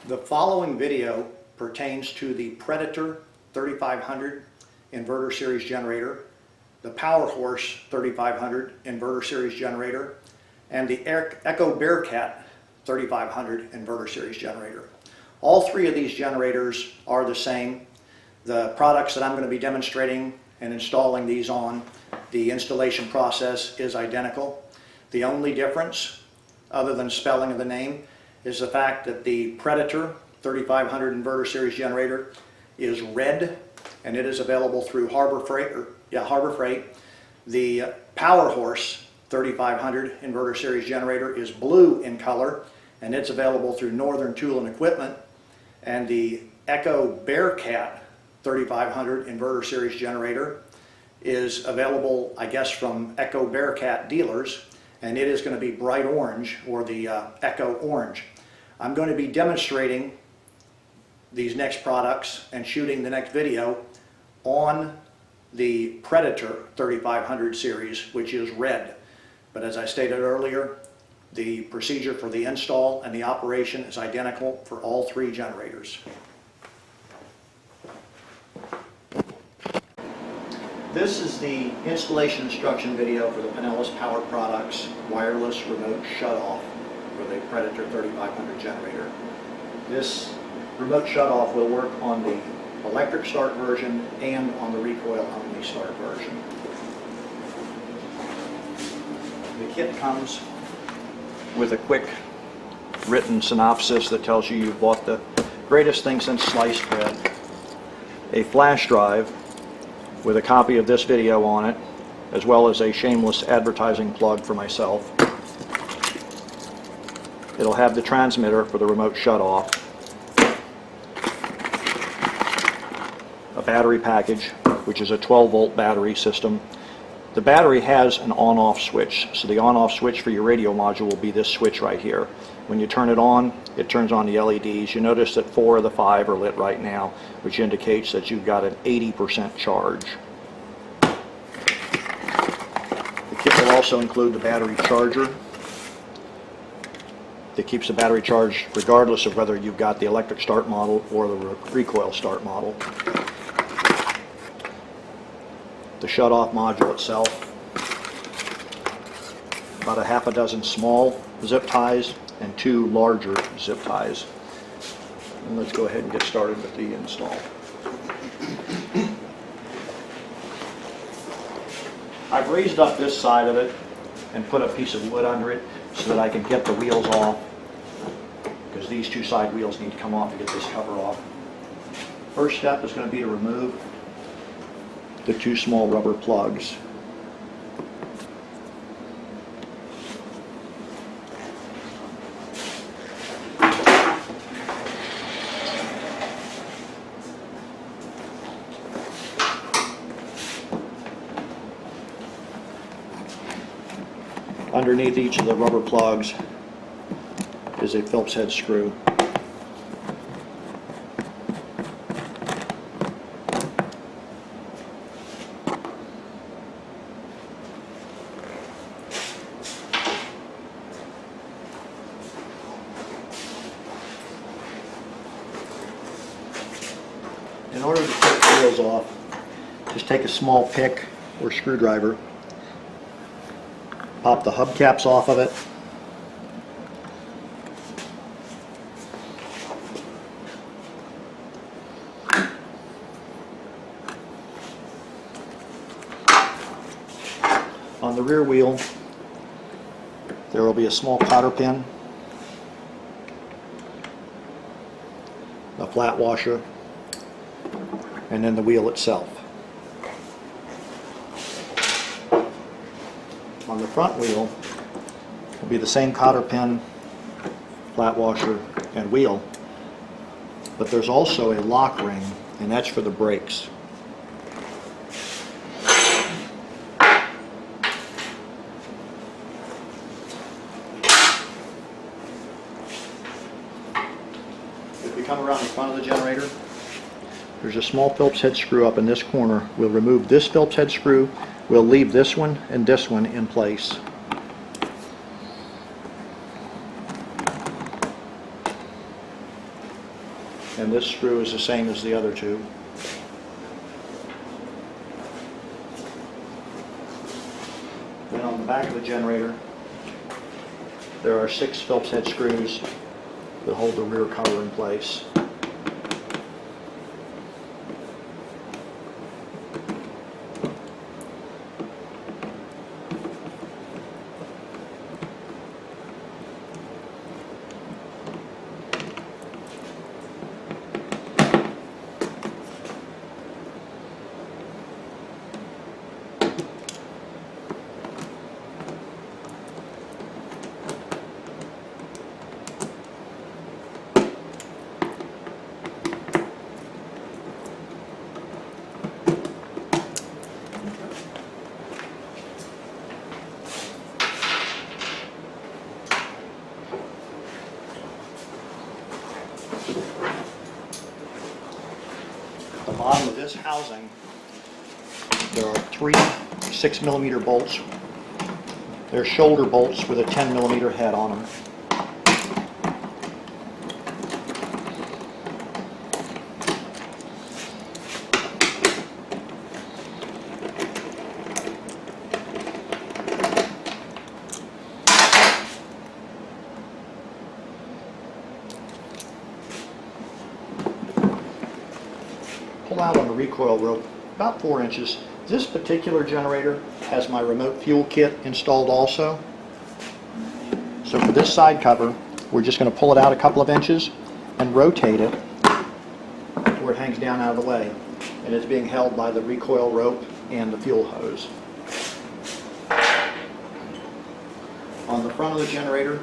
The following video pertains to the Predator 3500 inverter series generator, the Powerhorse 3500 inverter series generator, and the Echo Bearcat 3500 inverter series generator. All three of these generators are the same. The products that I'm going to be demonstrating and installing these on, the installation process is identical. The only difference, other than spelling of the name, is the fact that the Predator 3500 inverter series generator is red and it is available through Harbor Freight. The Powerhorse 3500 inverter series generator is blue in color and it's available through Northern Tool and Equipment. And the Echo Bearcat 3500 inverter series generator is available, I guess, from Echo Bearcat dealers, and it is going to be bright orange, or the Echo Orange. I'm going to be demonstrating these next products and shooting the next video on the Predator 3500 series, which is red. But as I stated earlier, the procedure for the install and the operation is identical for all three generators. This is the installation instruction video for the Pinellas Power Products wireless remote shutoff for the Predator 3500 generator. This remote shutoff will work on the electric start version and on the recoil only start version. The kit comes with a quick written synopsis that tells you you've bought the greatest thing since sliced bread, a flash drive with a copy of this video on it, as well as a shameless advertising plug for myself. It'll have the transmitter for the remote shutoff, a battery package, which is a 12-volt battery system. The battery has an on-off switch, so the on-off switch for your radio module will be this switch right here. When you turn it turns on the LEDs. You notice that 4 of the 5 are lit right now, which indicates that you've got an 80% charge. The kit will also include the battery charger that keeps the battery charged regardless of whether you've got the electric start model or the recoil start model. The shutoff module itself, about a half a dozen small zip ties and 2 larger zip ties. And let's go ahead and get started with the install. I've raised up this side of it and put a piece of wood under it so that I can get the wheels off, because these 2 side wheels need to come off to get this cover off. First step is going to be to remove the 2 small rubber plugs. Underneath each of the rubber plugs is a Phillips head screw. In order to take the wheels off, just take a small pick or screwdriver, pop the hubcaps off of it, on the rear wheel there will be a small cotter pin, a flat washer, and then the wheel itself. On the front wheel will be the same cotter pin, flat washer, and wheel, but there's also a lock ring, and that's for the brakes. If we come around the front of the generator, there's a small Phillips head screw up in this corner. We'll remove this Phillips head screw. We'll leave this one and this one in place. And this screw is the same as the other two. Then on the back of the generator, there are 6 Phillips head screws that hold the rear cover in place. At the bottom of this housing, there are 3 6mm bolts. They're shoulder bolts with a 10mm head on them. Pull out on the recoil rope about 4 inches. This particular generator has my remote fuel kit installed also. So for this side cover, we're just going to pull it out a couple of inches and rotate it where it hangs down out of the way. And it's being held by the recoil rope and the fuel hose. On the front of the generator,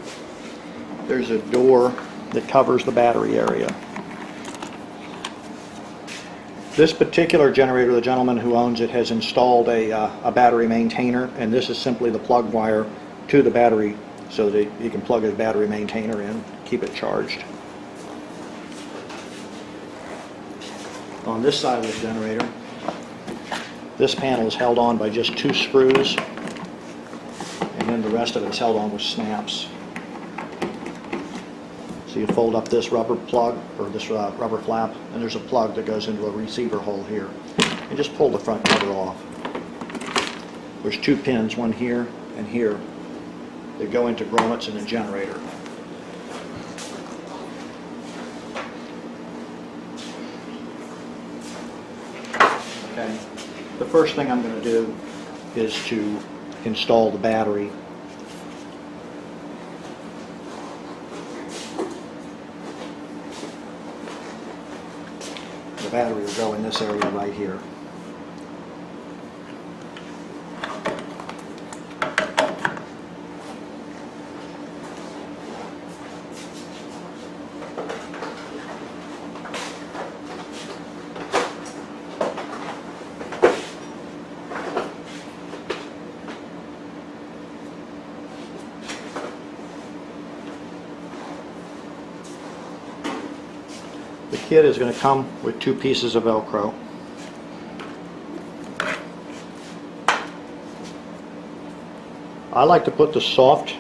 there's a door that covers the battery area. This particular generator, the gentleman who owns it has installed a battery maintainer, and this is simply the plug wire to the battery so that he can plug his battery maintainer in, keep it charged. On this side of the generator, this panel is held on by just 2 screws, and then the rest of it is held on with snaps. So you fold up this rubber plug, or this rubber flap, and there's a plug that goes into a receiver hole here. And just pull the front cover off. There's 2 pins, one here and here, that go into grommets in the generator. Okay. The first thing I'm going to do is to install the battery. The battery will go in this area right here. The kit is going to come with 2 pieces of Velcro. I like to put the soft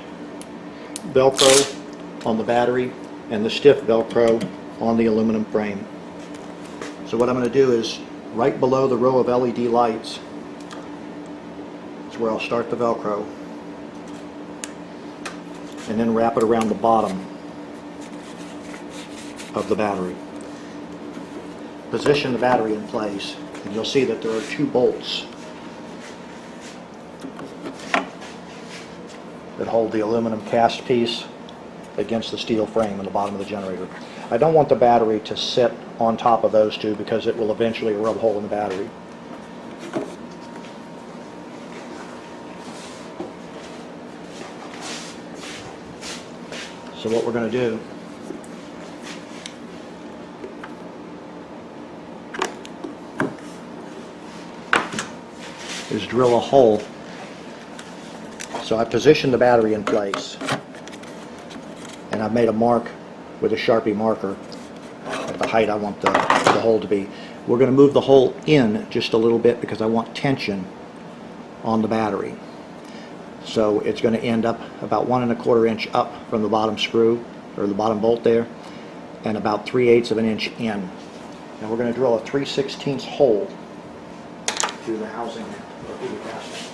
Velcro on the battery and the stiff Velcro on the aluminum frame. So what I'm going to do is right below the row of LED lights is where I'll start the Velcro, and then wrap it around the bottom of the battery. Position the battery in place, and you'll see that there are 2 bolts that hold the aluminum cast piece against the steel frame in the bottom of the generator. I don't want the battery to sit on top of those 2 because it will eventually rub a hole in the battery. So what we're going to do is drill a hole. So I've positioned the battery in place, and I've made a mark with a Sharpie marker at the height I want the hole to be. We're going to move the hole in just a little bit because I want tension on the battery. So it's going to end up about 1 1/4 inch up from the bottom screw, or the bottom bolt there, and about 3/8 of an inch in. And we're going to drill a 3/16 hole through the housing or through the casting.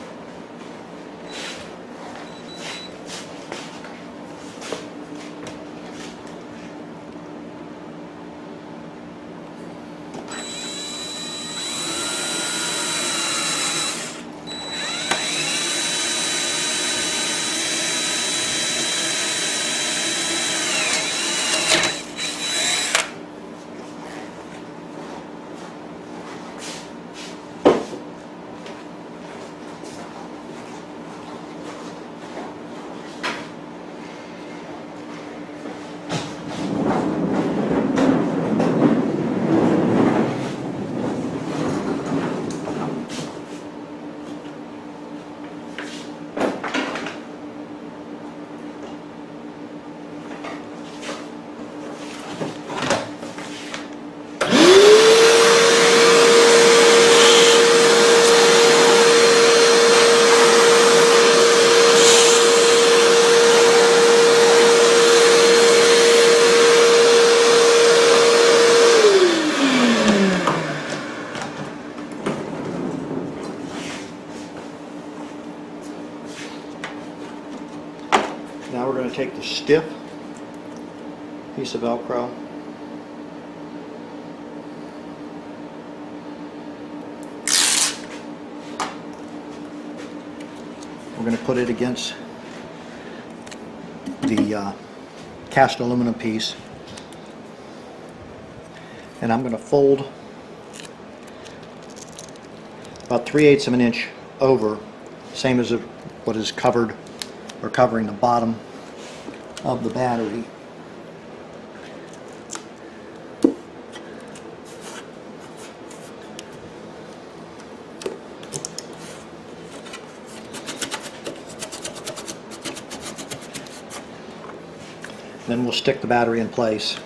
Now we're going to take the stiff piece of Velcro, we're going to put it against the cast aluminum piece, and I'm going to fold about 3/8 of an inch over, same as what is covered or covering the bottom of the battery. Then we'll stick the battery in place.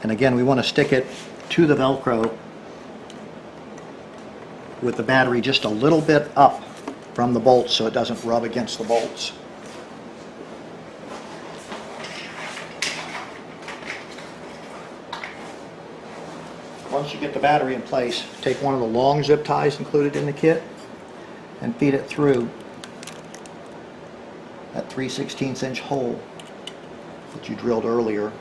And again, we want to stick it to the Velcro with the battery just a little bit up from the bolts so it doesn't rub against the bolts. Once you get the battery in place, take one of the long zip ties included in the kit and feed it through that 3/16 inch hole that you drilled earlier.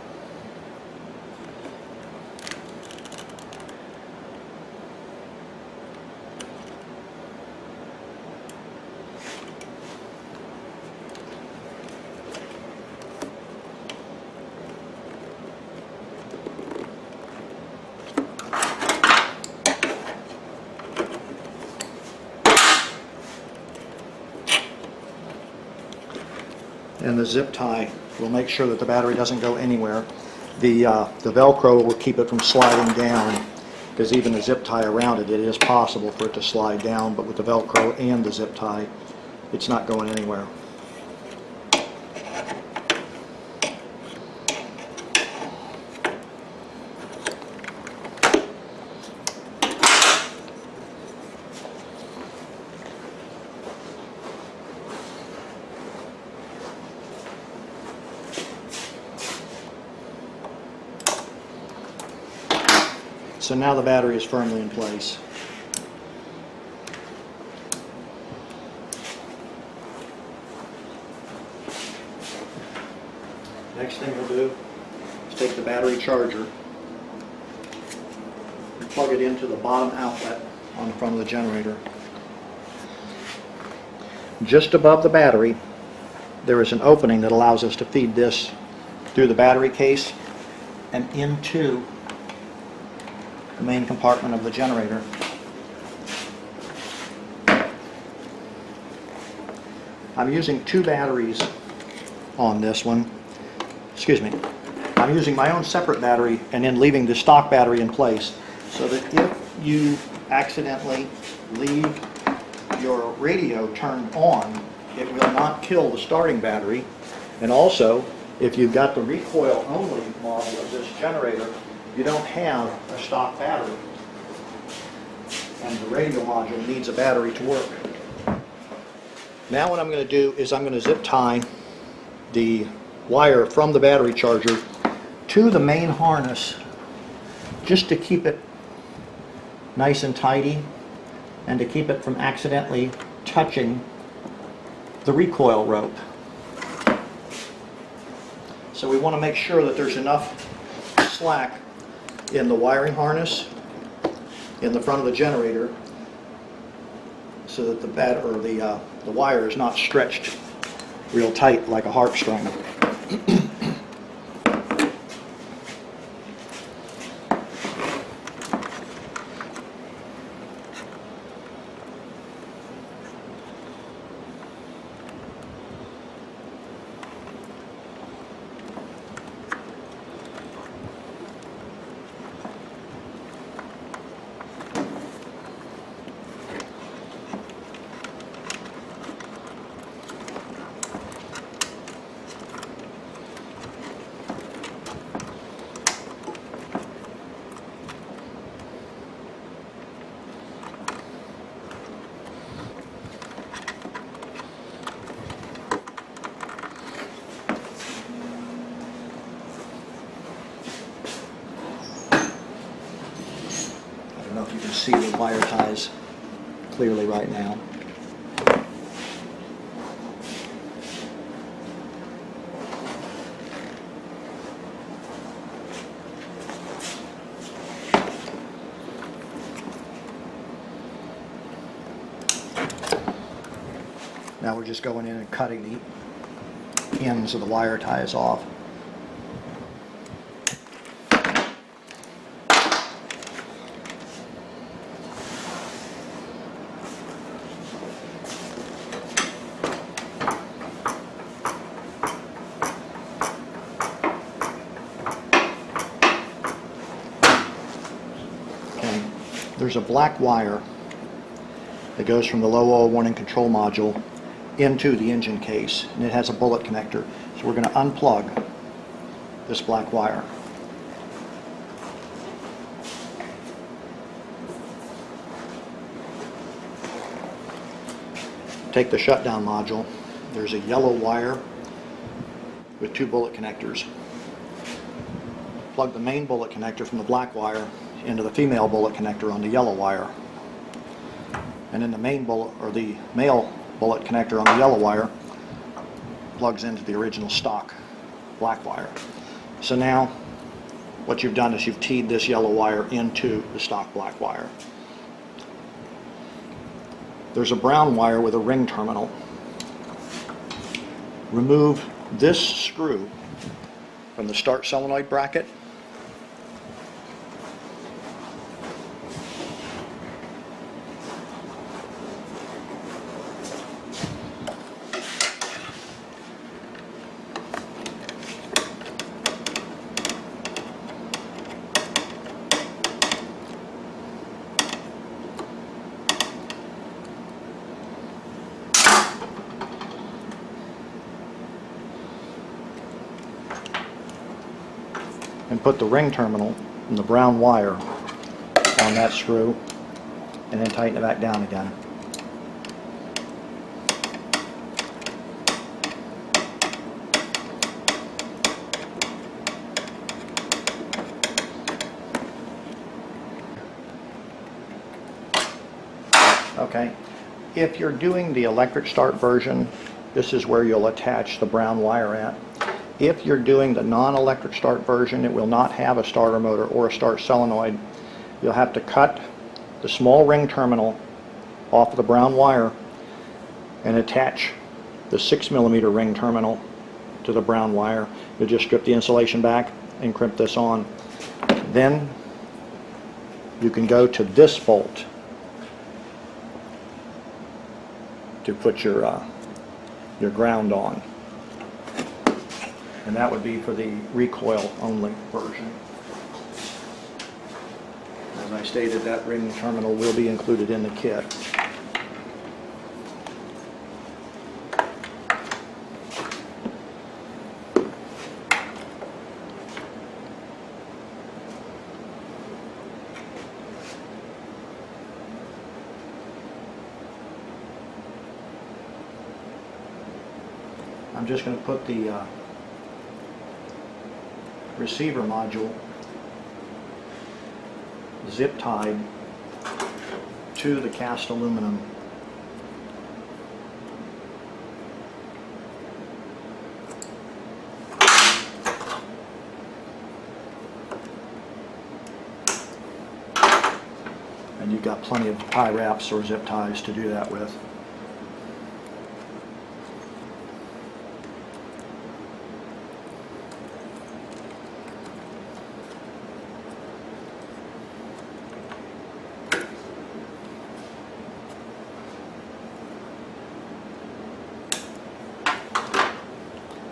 And the zip tie will make sure that the battery doesn't go anywhere. The Velcro will keep it from sliding down, because even the zip tie around it, it is possible for it to slide down, but with the Velcro and the zip tie, it's not going anywhere. So now the battery is firmly in place. Next thing we'll do is take the battery charger and plug it into the bottom outlet on the front of the generator. Just above the battery, there is an opening that allows us to feed this through the battery case and into the main compartment of the generator. I'm using 2 batteries on this one. Excuse me. I'm using my own separate battery and then leaving the stock battery in place, so that if you accidentally leave your radio turned on, it will not kill the starting battery. And also, if you've got the recoil only model of this generator, you don't have a stock battery, and the radio module needs a battery to work. Now what I'm going to do is I'm going to zip tie the wire from the battery charger to the main harness, just to keep it nice and tidy and to keep it from accidentally touching the recoil rope. So we want to make sure that there's enough slack in the wiring harness in the front of the generator so that the wire is not stretched real tight like a harp string. I don't know if you can see the wire ties clearly right now. Now we're just going in and cutting the ends of the wire ties off. Okay. There's a black wire that goes from the low oil warning control module into the engine case, and it has a bullet connector. So we're going to unplug this black wire. Take the shutdown module. There's a yellow wire with 2 bullet connectors. Plug the main bullet connector from the black wire into the female bullet connector on the yellow wire. And then the main bullet, or the male bullet connector on the yellow wire, plugs into the original stock black wire. So now what you've done is you've teed this yellow wire into the stock black wire. There's a brown wire with a ring terminal. Remove this screw from the start solenoid bracket. And put the ring terminal and the brown wire on that screw, and then tighten it back down again. Okay, if you're doing the electric start version, this is where you'll attach the brown wire at. If you're doing the non-electric start version, it will not have a starter motor or a start solenoid. You'll have to cut the small ring terminal off of the brown wire and attach the 6mm ring terminal to the brown wire. You'll just strip the insulation back and crimp this on. Then you can go to this bolt to put your ground on. And that would be for the recoil only version. As I stated, that ring terminal will be included in the kit. I'm just going to put the receiver module zip tied to the cast aluminum. And you've got plenty of tie wraps or zip ties to do that with.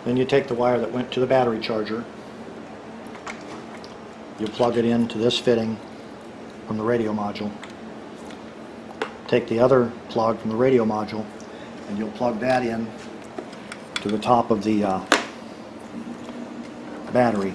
Then you take the wire that went to the battery charger, you plug it into this fitting from the radio module. Take the other plug from the radio module and you'll plug that in to the top of the battery.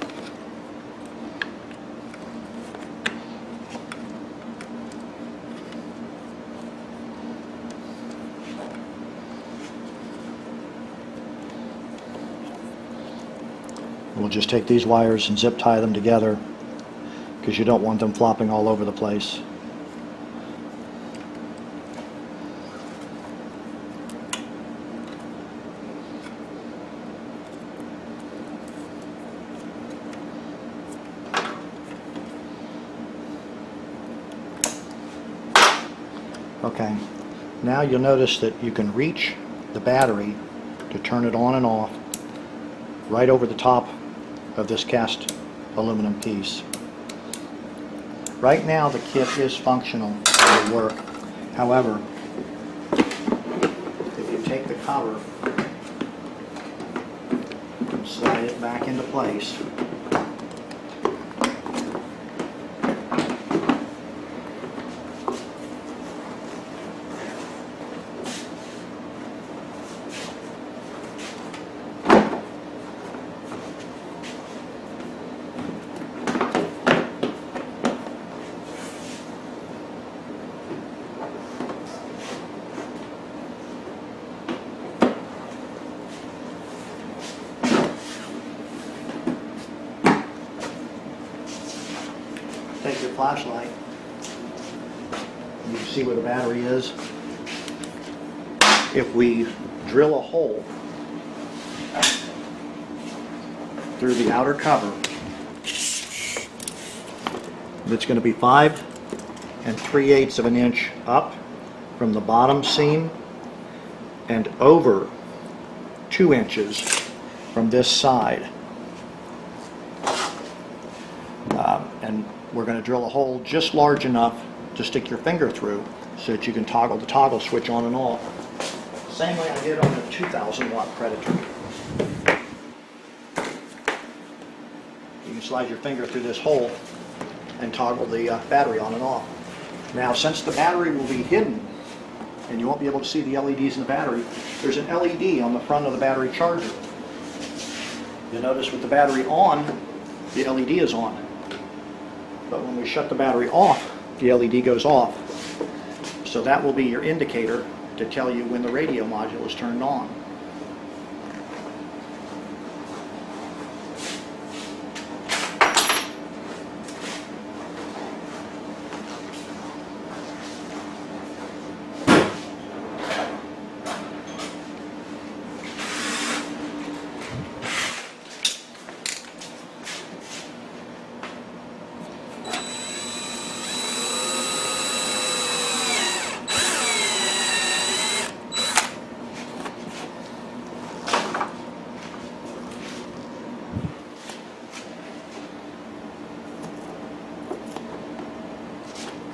We'll just take these wires and zip tie them together because you don't want them flopping all over the place. Okay, now you'll notice that you can reach the battery to turn it on and off right over the top of this cast aluminum piece. Right now the kit is functional, it will work. However, if you take the cover and slide it back into place, take your flashlight, you can see where the battery is. If we drill a hole through the outer cover, it's going to be 5 3/8 of an inch up from the bottom seam and over 2 inches from this side. And we're going to drill a hole just large enough to stick your finger through so that you can toggle the toggle switch on and off. Same way I did on the 2000 watt Predator. You can slide your finger through this hole and toggle the battery on and off. Now, since the battery will be hidden and you won't be able to see the LEDs in the battery, there's an LED on the front of the battery charger. You'll notice with the battery on, the LED is on. But when we shut the battery off, the LED goes off. So that will be your indicator to tell you when the radio module is turned on.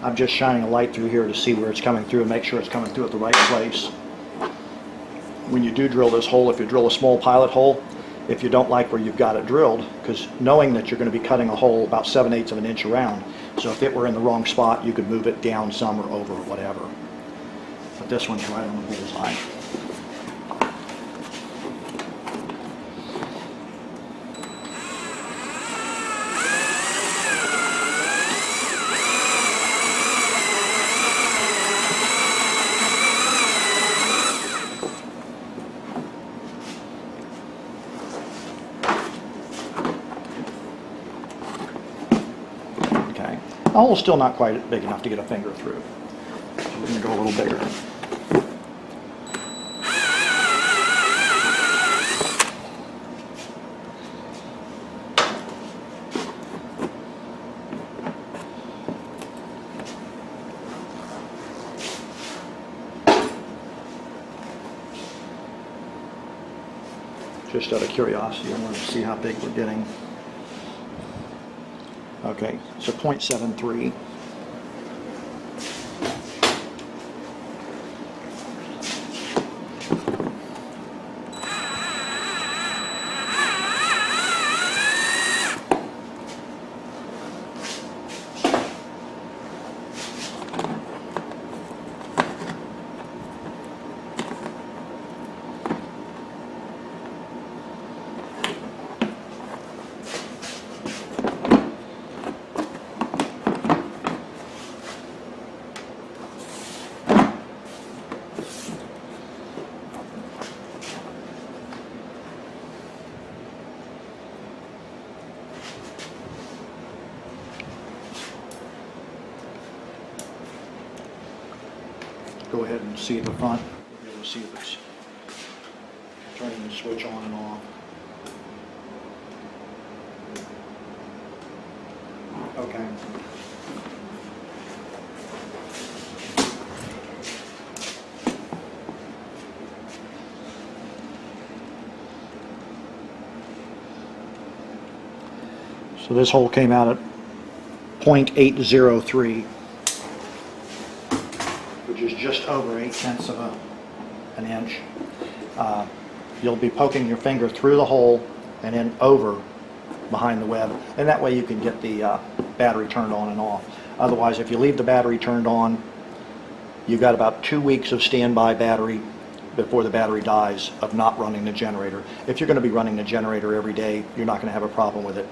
I'm just shining a light through here to see where it's coming through and make sure it's coming through at the right place. When you do drill this hole, if you drill a small pilot hole, if you don't like where you've got it drilled, because knowing that you're going to be cutting a hole about 7/8 of an inch around, so if it were in the wrong spot, you could move it down some or over or whatever. But this one's right on the bullseye. The hole's still not quite big enough to get a finger through. So we're going to go a little bigger. Just out of curiosity, I wanted to see how big we're getting. Okay, so 0.73. Go ahead and see at the front. You'll be able to see if it's turning the switch on and off. Okay. So this hole came out at 0.803. Which is just over 0.8 of an inch. You'll be poking your finger through the hole and then over behind the web, and that way you can get the battery turned on and off. Otherwise, if you leave the battery turned on, you've got about 2 weeks of standby battery before the battery dies of not running the generator. If you're going to be running the generator every day, you're not going to have a problem with it.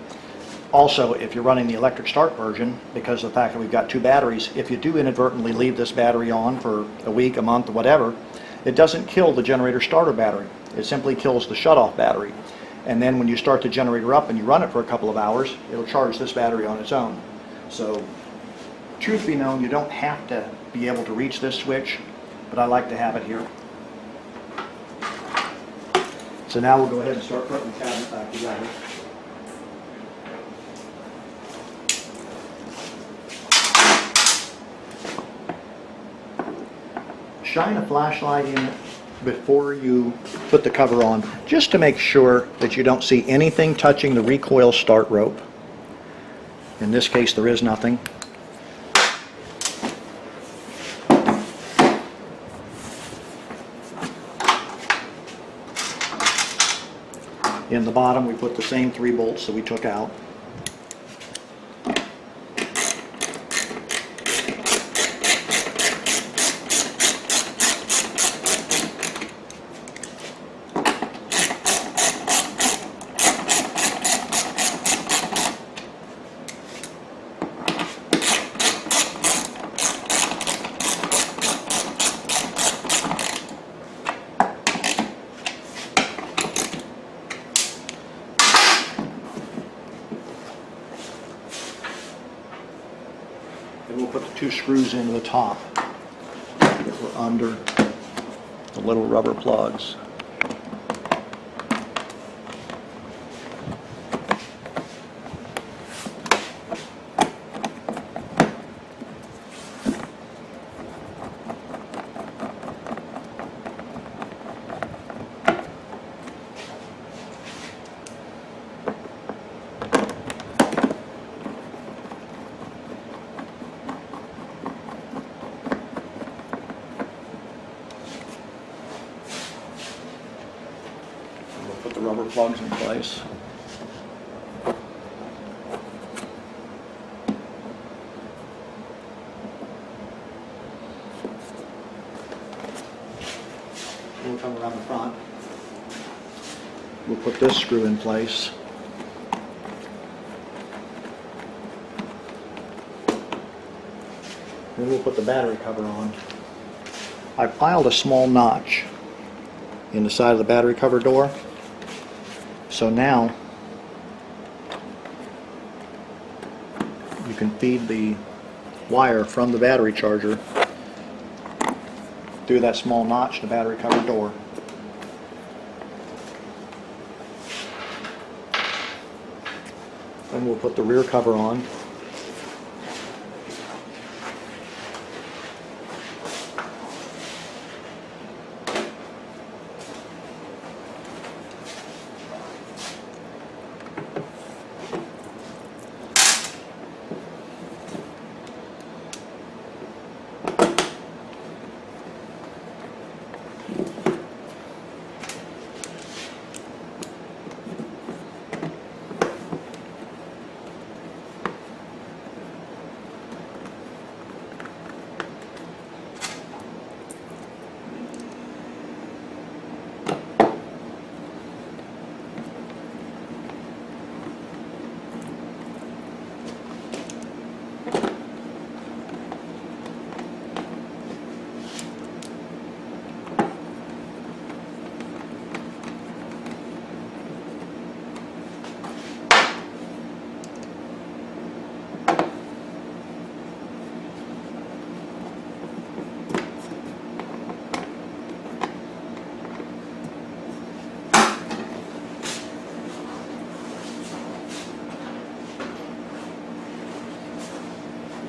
Also, if you're running the electric start version, because of the fact that we've got 2 batteries, if you do inadvertently leave this battery on for a week, a month, or whatever, it doesn't kill the generator starter battery. It simply kills the shutoff battery. And then when you start the generator up and you run it for a couple of hours, it'll charge this battery on its own. So, truth be known, you don't have to be able to reach this switch, but I like to have it here. So now we'll go ahead and start putting the cabinet back together. Shine a flashlight in it before you put the cover on, just to make sure that you don't see anything touching the recoil start rope. In this case, there is nothing. In the bottom, we put the same 3 bolts that we took out. And we'll put the 2 screws into the top that were under the little rubber plugs. Put the rubber plugs in place. We'll come around the front. We'll put this screw in place. Then we'll put the battery cover on. I filed a small notch in the side of the battery cover door. So now you can feed the wire from the battery charger through that small notch in the battery cover door. Then we'll put the rear cover on.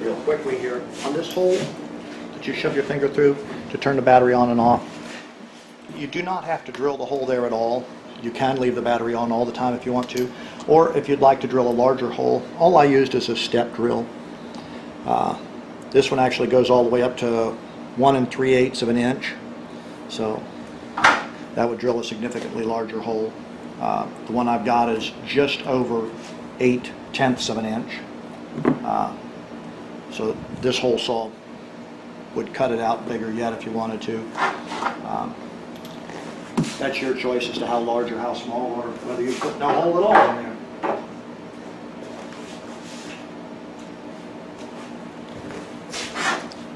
Real quickly here, on this hole that you shove your finger through to turn the battery on and off, you do not have to drill the hole there at all. You can leave the battery on all the time if you want to, or if you'd like to drill a larger hole, all I used is a step drill. This one actually goes all the way up to 1 3/8 of an inch, so that would drill a significantly larger hole. The one I've got is just over 8/10 of an inch. So this hole saw would cut it out bigger yet if you wanted to. That's your choice as to how large or how small, or whether you put no hole at all in there.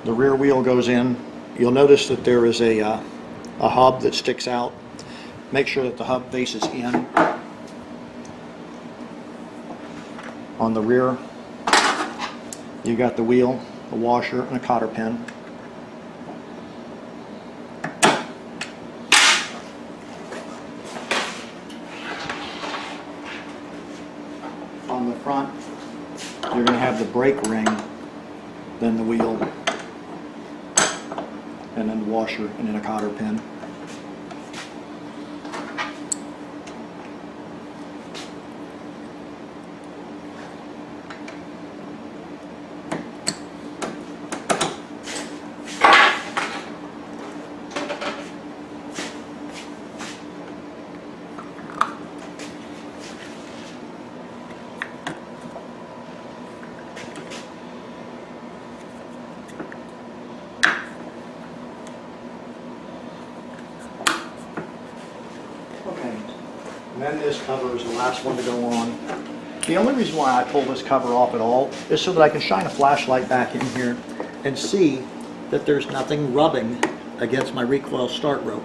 The rear wheel goes in. You'll notice that there is a hub that sticks out. Make sure that the hub faces in. On the rear, you got the wheel, a washer, and a cotter pin. On the front, you're going to have the brake ring, then the wheel, and then the washer, and then a cotter pin. Okay, and then this cover is the last one to go on. The only reason why I pull this cover off at all is so that I can shine a flashlight back in here and see that there's nothing rubbing against my recoil start rope.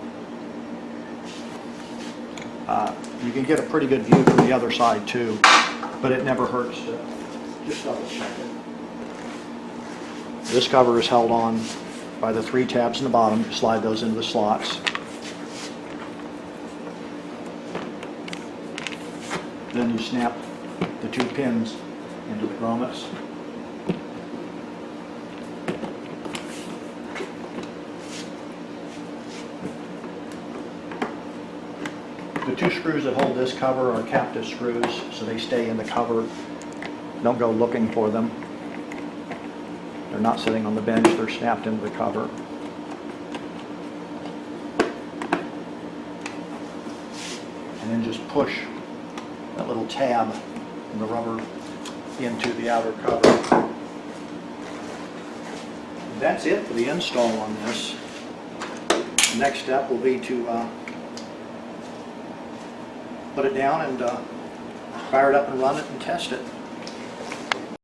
You can get a pretty good view from the other side too, but it never hurts to just double check it. This cover is held on by the 3 tabs in the bottom. You slide those into the slots. Then you snap the 2 pins into the grommets. The 2 screws that hold this cover are captive screws, so they stay in the cover. Don't go looking for them. They're not sitting on the bench, they're snapped into the cover. And then just push that little tab in the rubber into the outer cover. That's it for the install on this. The next step will be to put it down and fire it up and run it and test it.